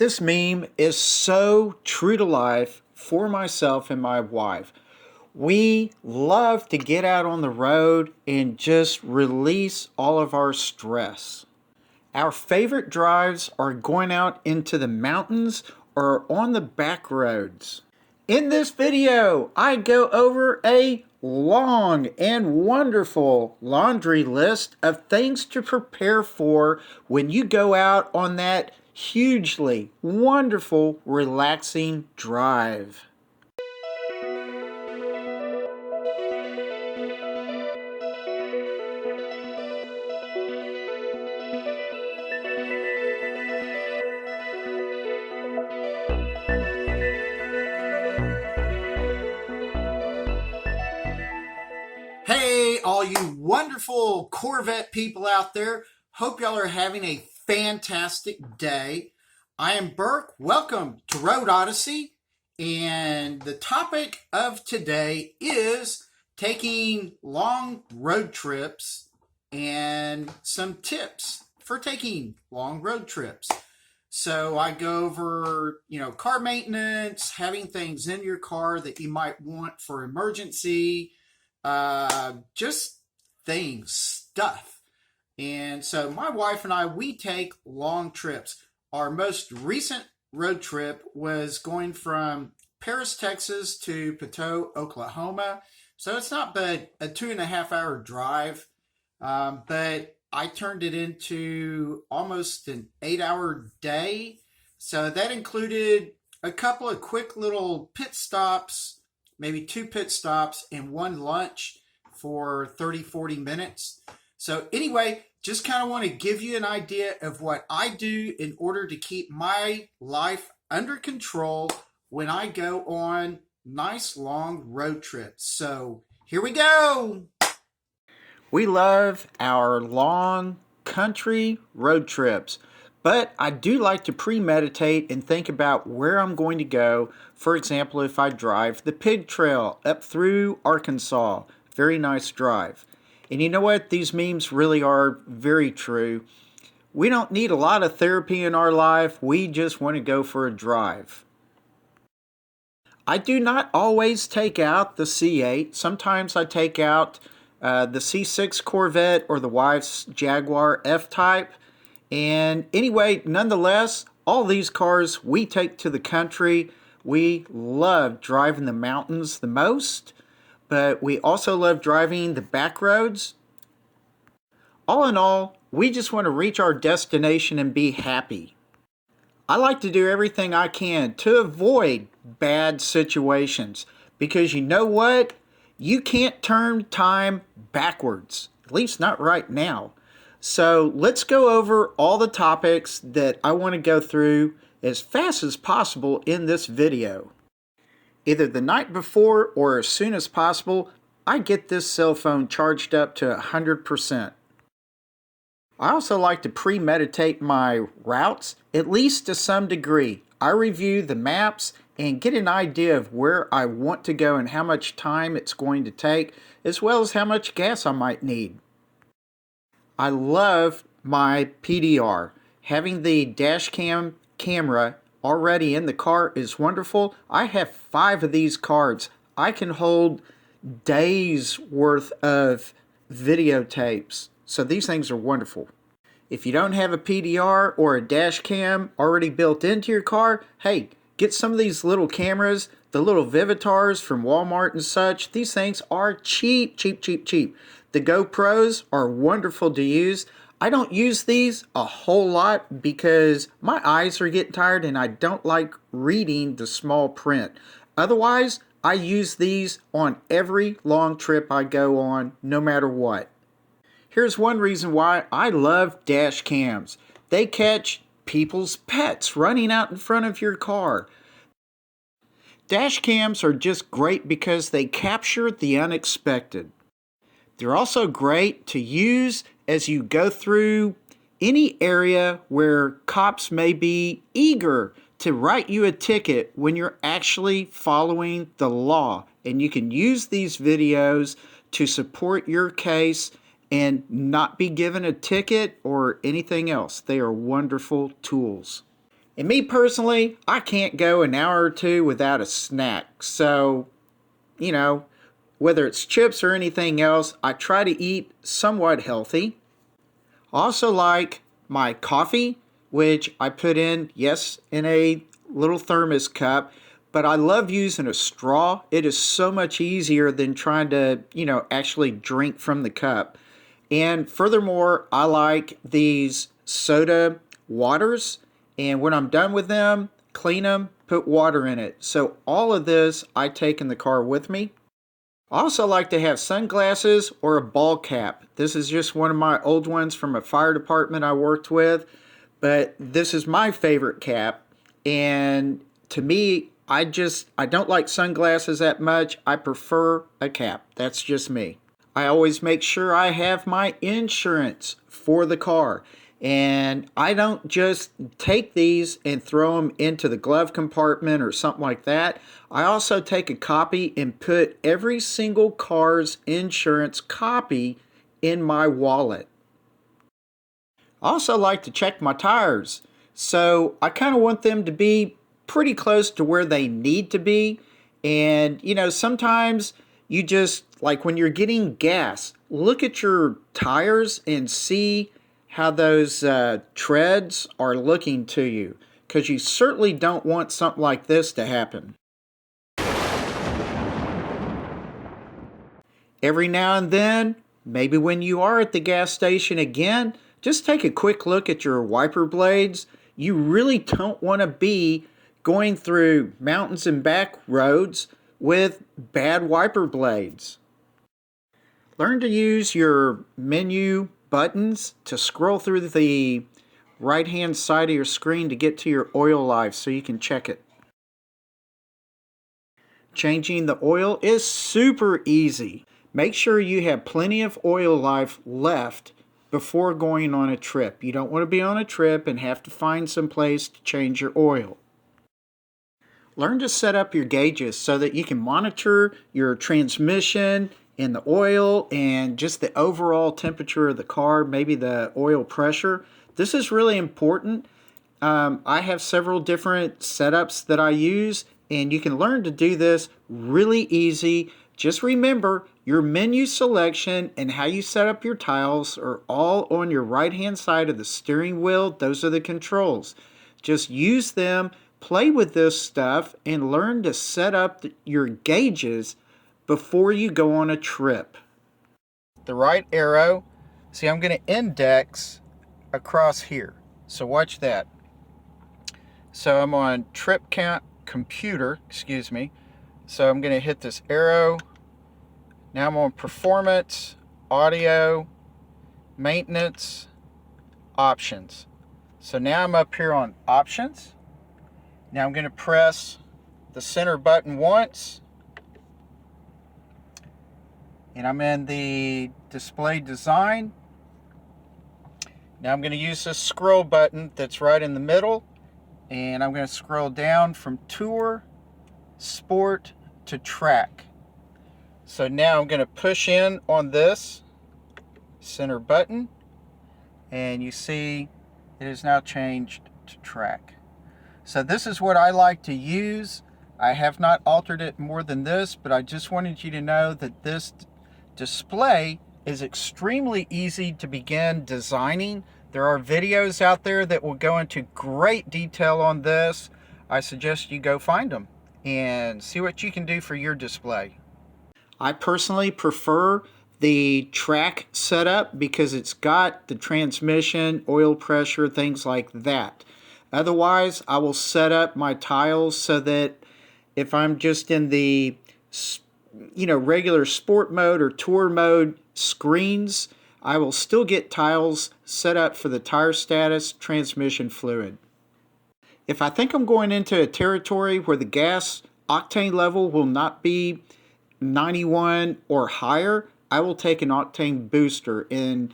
This meme is so true to life for myself and my wife. We love to get out on the road and just release all of our stress. Our favorite drives are going out into the mountains or on the back roads. In this video, I go over a long and wonderful laundry list of things to prepare for when you go out on that hugely wonderful, relaxing drive. Hey, all you wonderful Corvette people out there. Hope y'all are having a fantastic day. I am Burke. Welcome to Road Odyssey. And the topic of today is taking long road trips and some tips for taking long road trips. So I go over, car maintenance, having things in your car that you might want for emergency, just things, stuff. And so my wife and I, we take long trips. Our most recent road trip was going from Paris, Texas to Poteau, Oklahoma. So it's not but a 2.5 hour drive, but I turned it into almost an 8-hour day. So that included a couple of quick little pit stops, maybe 2 pit stops and 1 lunch for 30-40 minutes. So anyway, just kind of want to give you an idea of what I do in order to keep my life under control when I go on nice long road trips. So here we go. We love our long country road trips, but I do like to premeditate and think about where I'm going to go. For example, if I drive the pig trail up through Arkansas, very nice drive. And you know what? These memes really are very true. We don't need a lot of therapy in our life. We just want to go for a drive. I do not always take out the C8. Sometimes I take out the C6 Corvette or the wife's Jaguar F-Type. And anyway, nonetheless, all these cars we take to the country. We love driving the mountains the most, but we also love driving the back roads. All in all, we just want to reach our destination and be happy. I like to do everything I can to avoid bad situations because you know what? You can't turn time backwards, at least not right now. So let's go over all the topics that I want to go through as fast as possible in this video. Either the night before or as soon as possible, I get this cell phone charged up to 100%. I also like to premeditate my routes, at least to some degree. I review the maps and get an idea of where I want to go and how much time it's going to take, as well as how much gas I might need. I love my PDR. Having the dash cam camera already in the car is wonderful. I have 5 of these cards. I can hold days worth of videotapes. So these things are wonderful. If you don't have a PDR or a dash cam already built into your car, hey, get some of these little cameras, the little Vivitars from Walmart and such. These things are cheap, cheap, cheap, cheap. The GoPros are wonderful to use. I don't use these a whole lot because my eyes are getting tired and I don't like reading the small print. Otherwise, I use these on every long trip I go on, no matter what. Here's one reason why I love dash cams. They catch people's pets running out in front of your car. Dash cams are just great because they capture the unexpected. They're also great to use as you go through any area where cops may be eager to write you a ticket when you're actually following the law. And you can use these videos to support your case and not be given a ticket or anything else. They are wonderful tools. And me personally, I can't go an hour or two without a snack. So, you know, whether it's chips or anything else, I try to eat somewhat healthy. Also like my coffee, which I put in, yes, in a little thermos cup, but I love using a straw. It is so much easier than trying to, actually drink from the cup. And furthermore, I like these soda waters, and when I'm done with them, clean them, put water in it. So all of this I take in the car with me. I also like to have sunglasses or a ball cap. This is just one of my old ones from a fire department I worked with, but this is my favorite cap. And to me, I don't like sunglasses that much. I prefer a cap. That's just me. I always make sure I have my insurance for the car. And I don't just take these and throw them into the glove compartment or something like that. I also take a copy and put every single car's insurance copy in my wallet. I also like to check my tires. So I kind of want them to be pretty close to where they need to be. And, sometimes you just, like when you're getting gas, look at your tires and see how those treads are looking to you, because you certainly don't want something like this to happen. Every now and then, maybe when you are at the gas station again, just take a quick look at your wiper blades. You really don't want to be going through mountains and back roads with bad wiper blades. Learn to use your menu buttons to scroll through the right hand side of your screen to get to your oil life so you can check it. Changing the oil is super easy. Make sure you have plenty of oil life left before going on a trip. You don't want to be on a trip and have to find some place to change your oil. Learn to set up your gauges so that you can monitor your transmission and the oil and just the overall temperature of the car, maybe the oil pressure. This is really important. I have several different setups that I use, and you can learn to do this really easy. Just remember, your menu selection and how you set up your tiles are all on your right hand side of the steering wheel. Those are the controls. Just use them, play with this stuff, and learn to set up your gauges before you go on a trip. The right arrow, see, I'm going to index across here. So watch that. So I'm on trip count computer, So I'm going to hit this arrow. Now I'm on performance, audio, maintenance, options. So now I'm up here on options. Now I'm going to press the center button once. And I'm in the display design. Now I'm going to use this scroll button that's right in the middle. And I'm going to scroll down from tour, sport to track. So now I'm going to push in on this center button. And you see it is now changed to track. So this is what I like to use. I have not altered it more than this, but I just wanted you to know that this display is extremely easy to begin designing. There are videos out there that will go into great detail on this. I suggest you go find them and see what you can do for your display. I personally prefer the track setup because it's got the transmission, oil pressure, things like that. Otherwise, I will set up my tiles so that if I'm just in the regular sport mode or tour mode screens, I will still get tiles set up for the tire status, transmission fluid. If I think I'm going into a territory where the gas octane level will not be 91 or higher, I will take an Octane Booster. And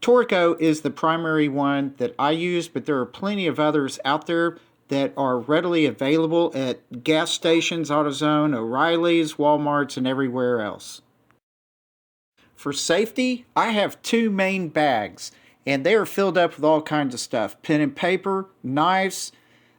Torco is the primary one that I use, but there are plenty of others out there that are readily available at gas stations, AutoZone, O'Reilly's, Walmart's, and everywhere else. For safety, I have two main bags, and they are filled up with all kinds of stuff. Pen and paper, knives,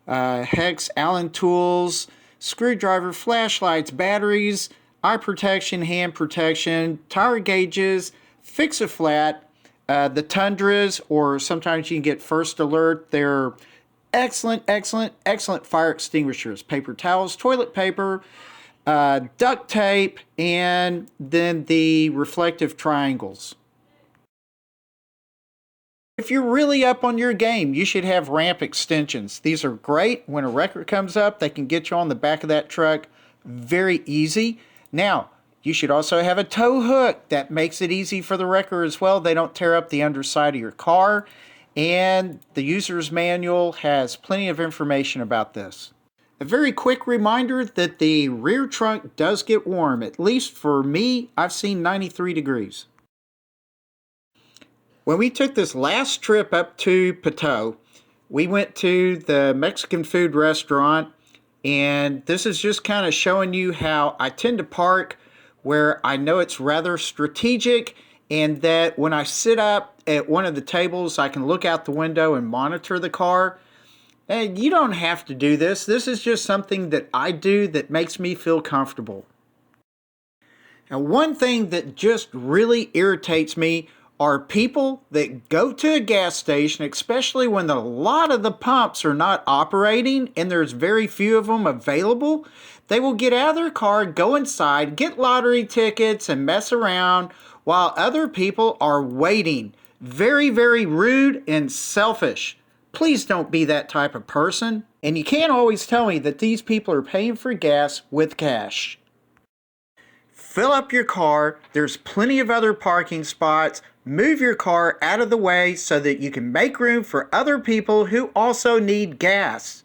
hex, Allen tools, screwdriver, flashlights, batteries, eye protection, hand protection, tire gauges, fix-a-flat, the Tundras, or sometimes you can get First Alert. They're excellent, excellent, excellent fire extinguishers. Paper towels, toilet paper, duct tape, and then the reflective triangles. If you're really up on your game, you should have ramp extensions. These are great. When a wrecker comes up, they can get you on the back of that truck very easy. Now, you should also have a tow hook. That makes it easy for the wrecker as well. They don't tear up the underside of your car. And the user's manual has plenty of information about this. A very quick reminder that the rear trunk does get warm. At least for me, I've seen 93 degrees. When we took this last trip up to Pateau, we went to the Mexican food restaurant, and this is just kind of showing you how I tend to park where I know it's rather strategic, and that when I sit up at one of the tables, I can look out the window and monitor the car. And you don't have to do this. This is just something that I do that makes me feel comfortable. Now, one thing that just really irritates me are people that go to a gas station, especially when a lot of the pumps are not operating and there's very few of them available. They will get out of their car, go inside, get lottery tickets, and mess around while other people are waiting. Very, very rude and selfish. Please don't be that type of person. And you can't always tell me that these people are paying for gas with cash. Fill up your car. There's plenty of other parking spots. Move your car out of the way so that you can make room for other people who also need gas.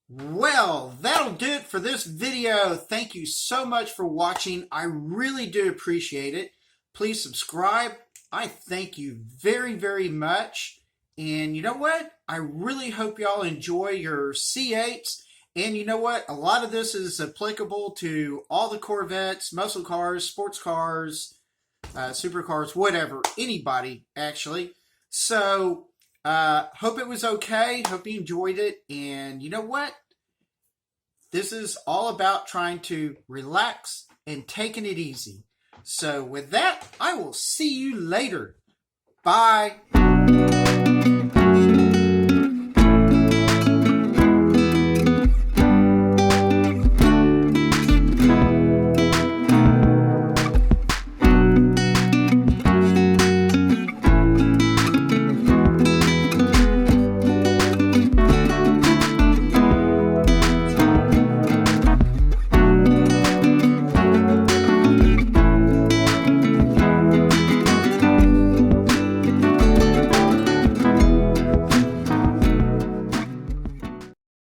Well, that'll do it for this video. Thank you so much for watching. I really do appreciate it. Please subscribe. I thank you very, very much. And you know what? I really hope y'all enjoy your C8s. And you know what? A lot of this is applicable to all the Corvettes, muscle cars, sports cars, supercars, whatever, anybody actually. So hope it was okay. Hope you enjoyed it. And you know what? This is all about trying to relax and taking it easy. So with that, I will see you later. Bye.